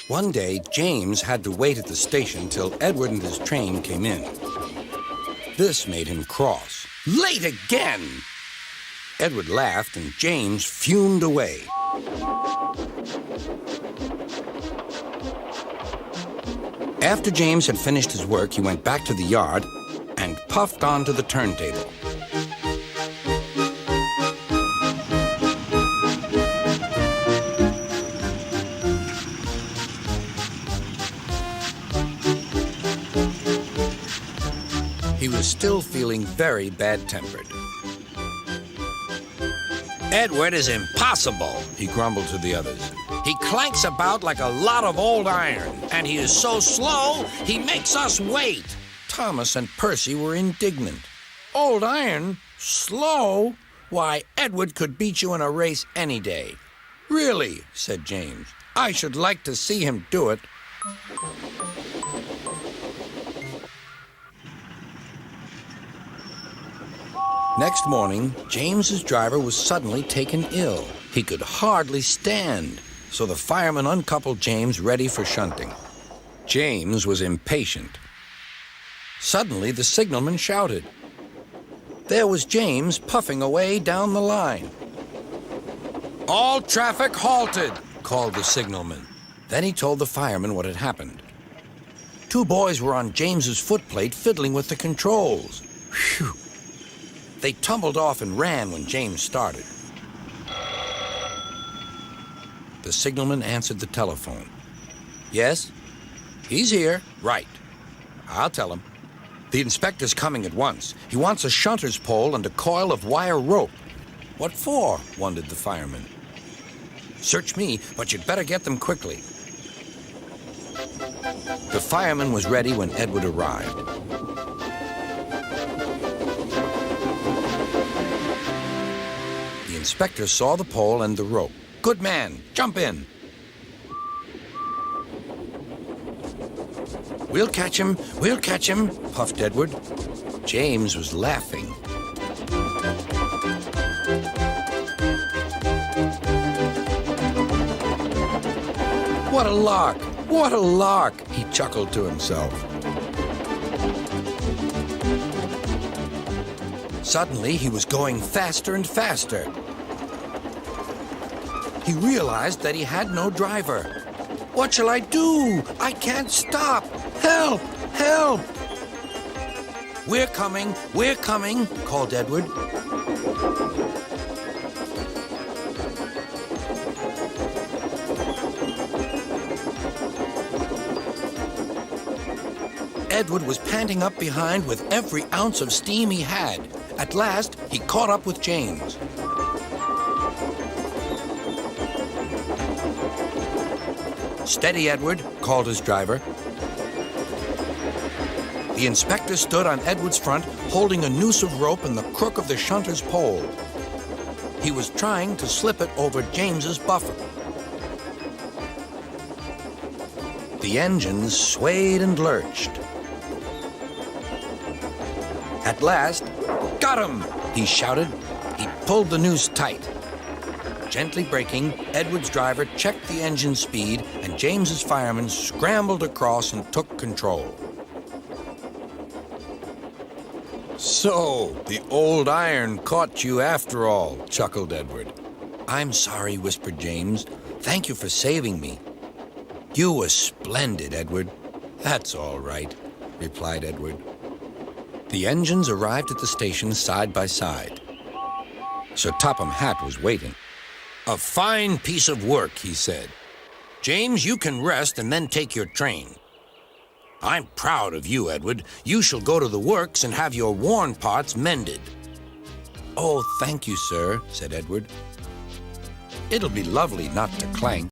One day, James had to wait at the station till Edward and his train came in. This made him cross. Late again! Edward laughed and James fumed away. After James had finished his work, he went back to the yard and puffed onto the turntable. He was still feeling very bad-tempered. "Edward is impossible," he grumbled to the others. "He clanks about like a lot of old iron, and he is so slow, he makes us wait." Thomas and Percy were indignant. "Old iron? Slow? Why, Edward could beat you in a race any day." "Really?" said James. "I should like to see him do it." Next morning, James's driver was suddenly taken ill. He could hardly stand, so the fireman uncoupled James ready for shunting. James was impatient. Suddenly, the signalman shouted. There was James puffing away down the line. "All traffic halted," called the signalman. Then he told the fireman what had happened. Two boys were on James's footplate fiddling with the controls. Phew! They tumbled off and ran when James started. The signalman answered the telephone. "Yes? He's here." "Right. I'll tell him. The inspector's coming at once. He wants a shunter's pole and a coil of wire rope." "What for?" wondered the fireman. "Search me, but you'd better get them quickly." The fireman was ready when Edward arrived. The inspector saw the pole and the rope. "Good man, jump in." We'll catch him, puffed Edward. James was laughing. What a lark, he chuckled to himself. Suddenly, he was going faster and faster. He realized that he had no driver. "What shall I do? I can't stop! Help! Help!" We're coming, called Edward. Edward was panting up behind with every ounce of steam he had. At last, he caught up with James. "Steady, Edward," called his driver. The inspector stood on Edward's front, holding a noose of rope in the crook of the shunter's pole. He was trying to slip it over James's buffer. The engines swayed and lurched. At last, "Got him!" he shouted. He pulled the noose tight. Gently braking, Edward's driver checked the engine speed, and James's fireman scrambled across and took control. "So, the old iron caught you after all," chuckled Edward. "I'm sorry," whispered James. "Thank you for saving me." "You were splendid, Edward." "That's all right," replied Edward. The engines arrived at the station side by side. Sir Topham Hatt was waiting. "A fine piece of work," he said. "James, you can rest and then take your train." "I'm proud of you, Edward. You shall go to the works and have your worn parts mended." "Oh, thank you, sir," said Edward. "It'll be lovely not to clank."